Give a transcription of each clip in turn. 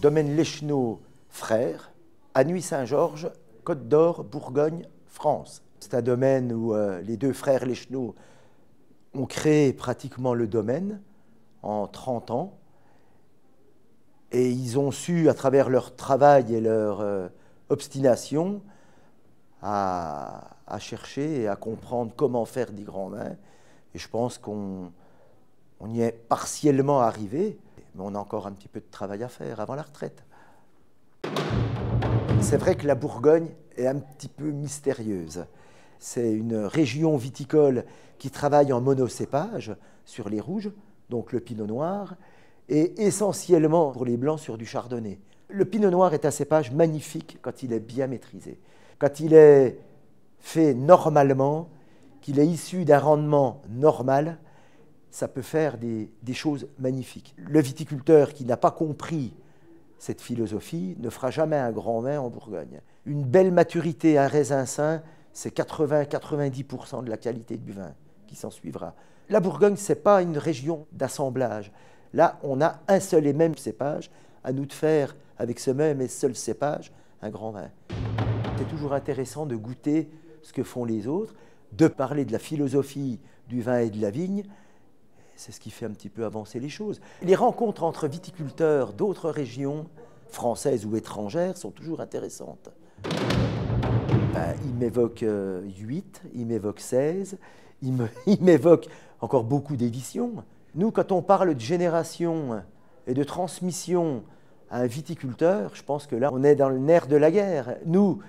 domaine Leschenaux Frères, à Nuits-Saint-Georges, Côte d'Or, Bourgogne, France. C'est un domaine où les deux frères Leschenaux ont créé pratiquement le domaine en 30 ans. Et ils ont su, à travers leur travail et leur obstination, à chercher et à comprendre comment faire des grands vins. Et je pense qu'on y est partiellement arrivé, mais on a encore un petit peu de travail à faire avant la retraite. C'est vrai que la Bourgogne est un petit peu mystérieuse. C'est une région viticole qui travaille en monocépage sur les rouges, donc le pinot noir, et essentiellement pour les blancs sur du chardonnay. Le pinot noir est un cépage magnifique quand il est bien maîtrisé. Quand il est fait normalement, qu'il est issu d'un rendement normal, ça peut faire des choses magnifiques. Le viticulteur qui n'a pas compris cette philosophie ne fera jamais un grand vin en Bourgogne. Une belle maturité, un raisin sain, c'est 80-90% de la qualité du vin qui s'en suivra. La Bourgogne, ce n'est pas une région d'assemblage. Là, on a un seul et même cépage, à nous de faire, avec ce même et seul cépage, un grand vin. C'est toujours intéressant de goûter ce que font les autres, de parler de la philosophie du vin et de la vigne. C'est ce qui fait un petit peu avancer les choses. Les rencontres entre viticulteurs d'autres régions, françaises ou étrangères, sont toujours intéressantes. Il m'évoque 8, il m'évoque 16, il m'évoque encore beaucoup d'éditions. Nous, quand on parle de génération et de transmission à un viticulteur, je pense que là, on est dans le nerf de la guerre. Nous,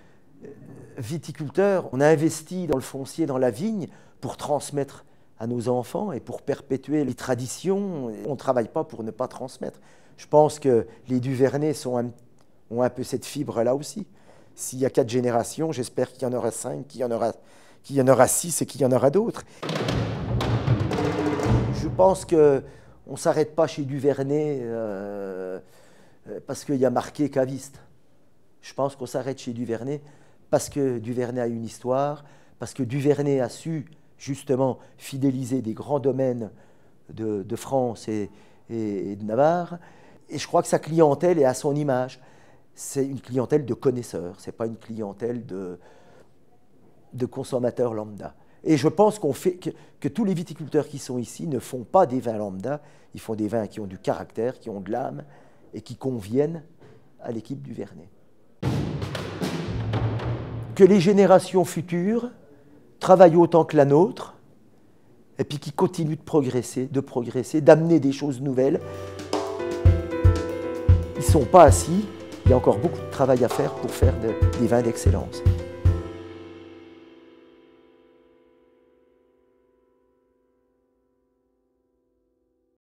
viticulteurs, on a investi dans le foncier, dans la vigne, pour transmettre à nos enfants et pour perpétuer les traditions. On ne travaille pas pour ne pas transmettre. Je pense que les Duvernay ont un peu cette fibre-là aussi. S'il y a 4 générations, j'espère qu'il y en aura 5, qu'il y en aura 6 et qu'il y en aura d'autres. Je pense qu'on ne s'arrête pas chez Duvernay parce qu'il y a marqué caviste. Je pense qu'on s'arrête chez Duvernay parce que Duvernay a une histoire, parce que Duvernay a su justement fidéliser des grands domaines de France et de Navarre. Et je crois que sa clientèle est à son image. C'est une clientèle de connaisseurs, ce n'est pas une clientèle de consommateurs lambda. Et je pense que tous les viticulteurs qui sont ici ne font pas des vins lambda, ils font des vins qui ont du caractère, qui ont de l'âme et qui conviennent à l'équipe Duvernay. Que les générations futures travaillent autant que la nôtre et puis qui continuent de progresser, d'amener des choses nouvelles. Ils ne sont pas assis, il y a encore beaucoup de travail à faire pour faire des vins d'excellence.